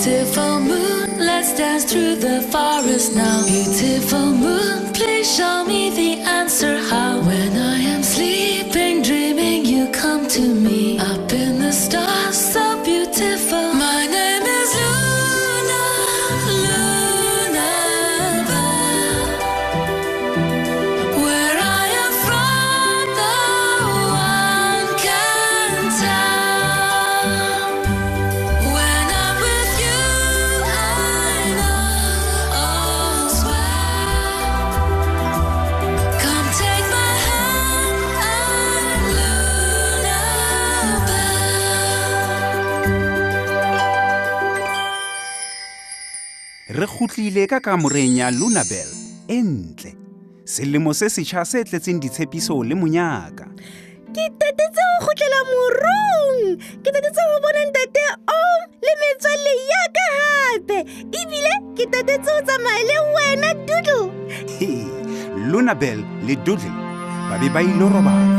Beautiful moon, let's dance through the forest now. Beautiful moon, please show me the answer how. When I am sleeping, dreaming, you come to me. Up in the stars, so beautiful. My name is Luna, Luna-Belle. Where I am from, no one can tell. When I'm with you, I know all's well. Come take my hand, I'm Luna-Belle. Re kgutlile ka kamoreng ya Luna-Belle e ntle. Selemo se setjha se tletseng ditshepiso le monyaka. Ke tatetse ho kgutlela morong. Ke tatetse ho bona ntate le metswalle ya ka hape. Ebile ke tatetse ho tsamaya le wena Doodle. Luna-Belle le Doodle ba be ba ilo robala.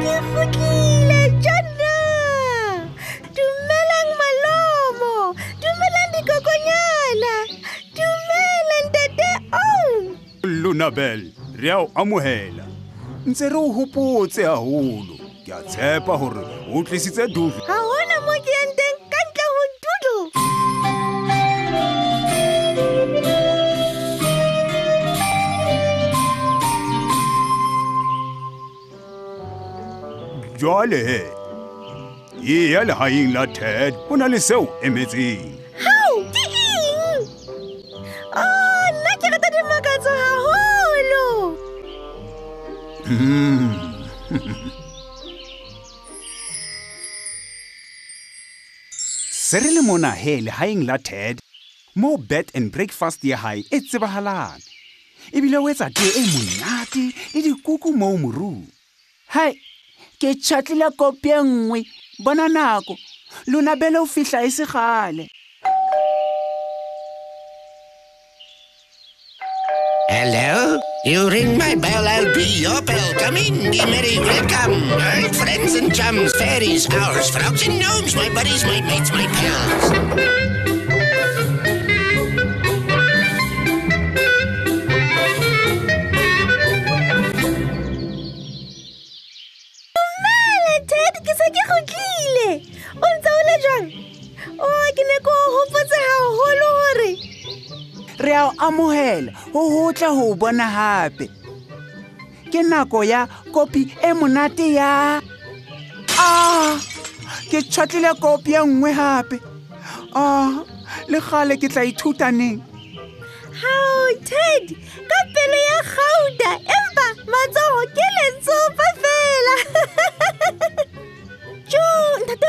Ke kgutlile jana. Dumelang malomo. Dumelang dikokonyana. Dumelang ntate Luna-Belle, re a o amohela. Ntse re o hopotse haholo. Ke a tshepa hore o tlisitse Doodle. Ha hona mo ke yang teng ka ntle ho Doodle. Jwale he, ya lehaeng la Ted ho na le seo emetseng. Hao, ke eng? Nna ke rata dimakatso haholo. Se re le mona he lehaeng la Ted, mo bed and breakfast ya hae e tsebahalang. Ebile o etsa tee e monate le dikuku moo morung. Hai, ke tjhatlile kopi e nngwe. Bona nako, Luna-Belle o fihla e se gale. Hello? You ring my bell, I'll be your bell. Come in, be merry, welcome. Earth, friends and chums, fairies, owls, frogs and gnomes, my buddies, my mates, my pals. Dumela Ted, ke se ke kgutlile. O ntse o le jwang? Ke ne ke o hopotse haholo hore Re a o amohela ho hotle ho o bona hape. Ke nako ya kopi e monate ya. Ke tjhatlile kopi e nngwe hape. Le gale ke tla ithuta neng. Hao Ted, ka pelo ya gauta, empa matsoho ke letsopa fela. Jo, ntate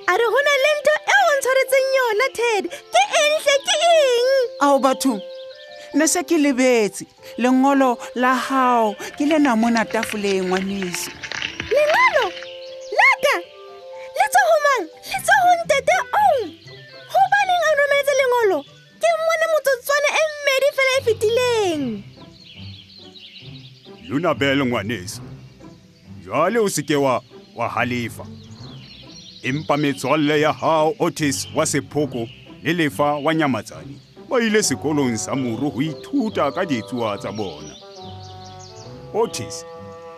a re hona le ntho e o ntshwaretseng yona Ted. Ke enhle ke eng? Ao bathong, ne se ke lebetse. Lengolo la hao ke lena mona tafoleng ngwaneso. Lengolo? Laka? Le tswa ho mang? Le tswa ho ntate Hobaneng a rometse lengolo? Ke mmone motsotswana e mmedi fela e fetileng. Luna-Belle ngwaneso, jwale o seke wa halefa. Empa metswalle ya hao Otis wa Sephoko le Lefa wa Nyamatsane ba ile sekolong sa Moro ho ithuta ka ditsuwa tsa bona. Otis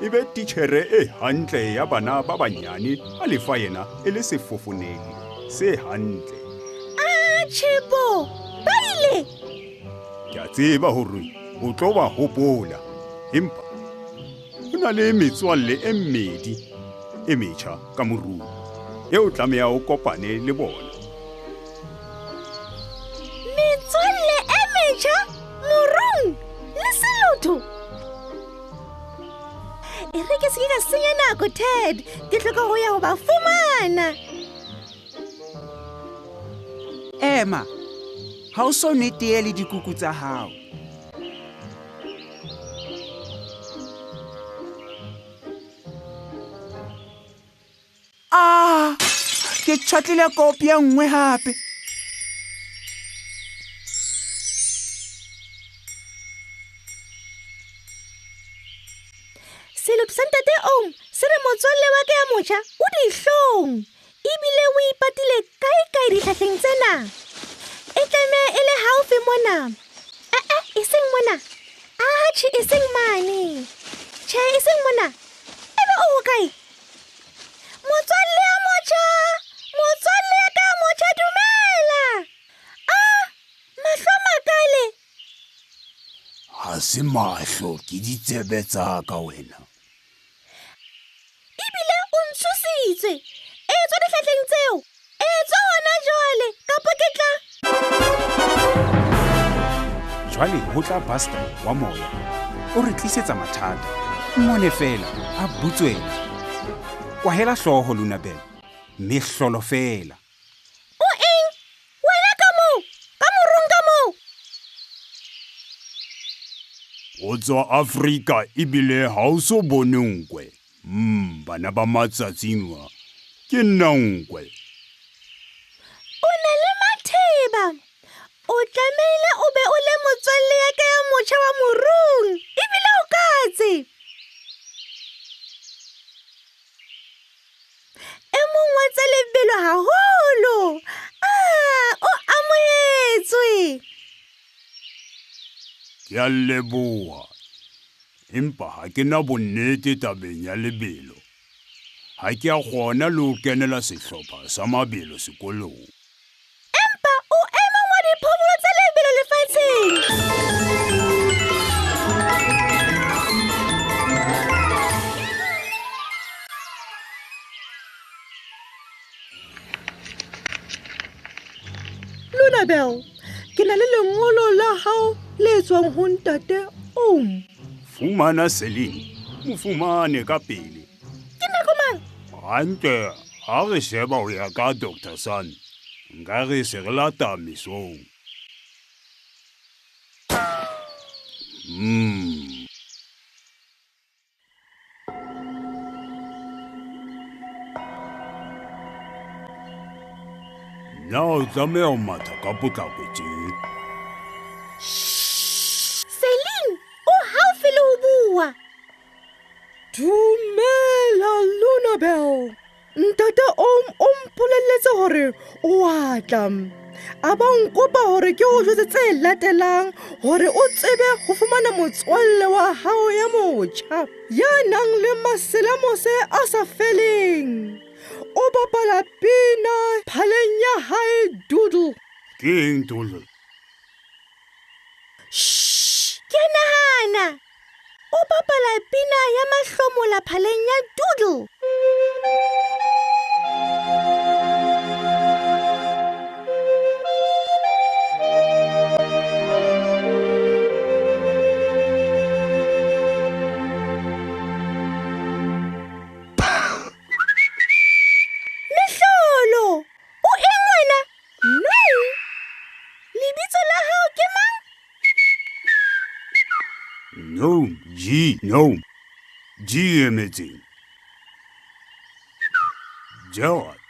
e be titjhere e hantle ya bana ba banyane, a Lefa yena e le sefofoneli se hantle. Tshepo, ba ile? Ke a tseba hore o tlo ba hopola, empa ho na le metswalle e mmedi e metjha ka morung eo tlameha o kopane le bona. Metswalle e metjha morung le Sotho. E re ke se ka senya nako Ted, ke hloka ho ya ho ba fumana. Emma, ha o so nwe tee le dikuku tsa hao. ke tšhotlile kopi ya nngwe hape. Selopi sa ntate Om se re motswalle wa ka ya motjha o dihlong ebile o ipatile kae dihlahleng tsena. E tlameha e le haufi mona. E seng mona. Atjhe, e seng mane. Tjhe, e seng mona. Ebe o kae? Motswalle ya motjha! Motswalle ya ka ya motjha, dumela! Mahlo a makale. Ha se mahlo, ke ditsebe tsa ka wena. Ebile o ntshositse. Etswa dihlahleng tseo. Etswa hona jwale, kapa ke tla. Jwale ho tla Buster wa moya. O re tlisetsa mathata. Mmone fela, a butswela. Kwahela hlooho Luna-Belle. Mehlolo fela. O eng? Wena ka moo? Ka morung ka moo? O tswa Afrika ebile ha o so bone nkwe. Bana ba matsatsing wa. Ke nna nkwe. O na le matheba. O tlamehile o be o le motswalle ya ka ya motjha wa morung. Ebile o katse. E mong wa tsa lebelo haholo. O amohetswe. Ke a leboha. Empa ha ke na bonnete tabeng ya lebelo. Ha ke a kgona le ho kenela sehlopha sa mabelo sekolong. Empa o ema wa diphobolo tsa lebelo lefatsheng. Luna-Belle, ke na le lengolo la hao le tswang ho ntate Om. Fumana Celine. Mofumane ka pele. Ke nako mang? Hantle, ha re sheba ho ya ka Dr. San. Nka re se re lata mesong. Na o tlameha ho matha ka potlako tje. Celine, o haufi le ho bua. Dumela Luna-Belle. Ntate Om o mpolelletse hore o a tla. A ba nkopa hore ke o jwetse tse latelang hore o tsebe ho fumana motswalle wa hao ya motjha ya nang le maselamose a sa feleng. O bapala pina phaleng ya hae Doodle. Ke eng Doodle? Ke nahana. O bapala pina ya mahlomola phaleng ya Doodle. Mehlolo, o eng wena? No. Lebitso la hao ke mang? No. G emetseng. Gerard,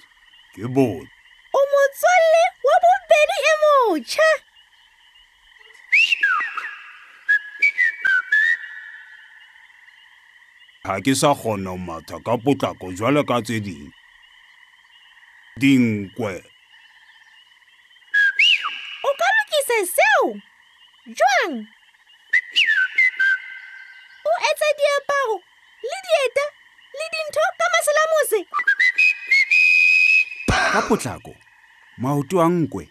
ke bot. O motswalle wa bobedi e motjha. Ha ke sa kgona ho matha ka potlako jwale ka tse ding. Dinkwe. O ka lokisa seo. Jwang? O etsa diaparo le dieta le dintho ka maselamose. Ka potlako, maoto a nkwe.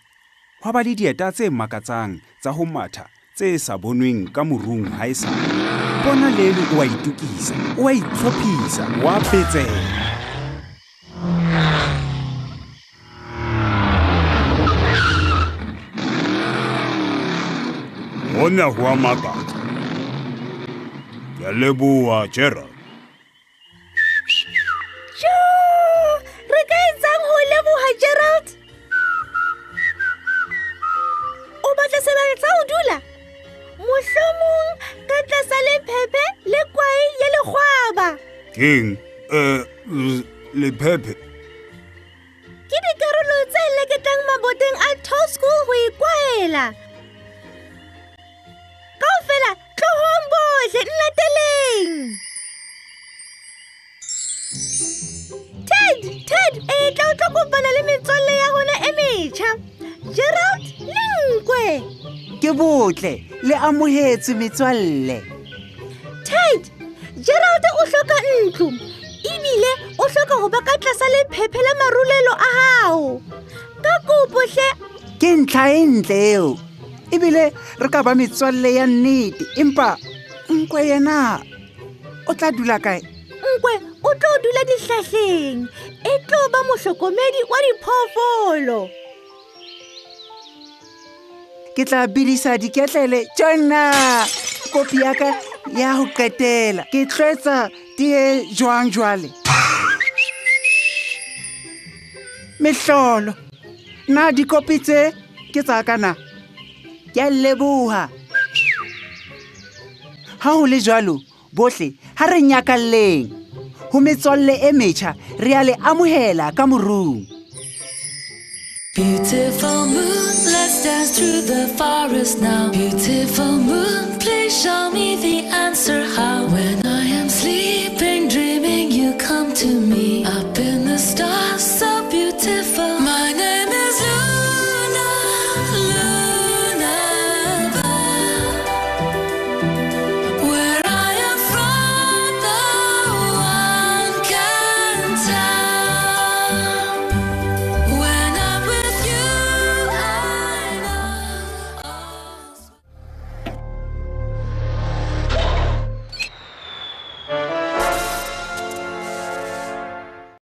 Hwa ba le dieta tse makatsang tsa ho matha tse sa bonweng ka morung ha esa. Bona lelo o a itukisa, o a itlhophisa, o a petseha. Hona ho a makatsa. Ke a leboha Gerard. Re ka etsang ho leboha Gerald? O batla sebaka ho dula? Mohlomong ka tlasa lephephe le kwai ya lekgwaba. King, lephephe. Ke tlang maboteng a Toe School ho ikwaela. Kaofela, tlohong bohle, nlateleng. Ted, tla o tlo kopana le metswalle ya rona e metjha. Gerald le Nkwe. Ke botle le amohetse metswalle. Ted, Gerald o hloka ntlo. Ebile o hloka ho ba ka tlasa lephephe la marulelo a hao. Ka kopo hle. Ke ntlha e ntle eo. Ebile re ka ba metswalle ya nnete, empa Nkwe yena o tla dula kae? Nkwe o tlo dula dihlahleng. E tlo ba mohlokomedi wa diphoofolo. Ke tla bidisa diketlele tjena. Kopi ya ka ya ho qetela. Ke tlwetsa tee jwang jwale? Mehlolo. Na dikopi tse ke tsa kana? Ke a leboha. Ha ho le jwalo, bohle ha re nyakalleng. Ho metswalle e metjha re a le amohela ka morung. Beautiful moon, let's dance through the forest now. Beautiful moon, please show me the answer how. When I am sleeping, dreaming, you come to me. Up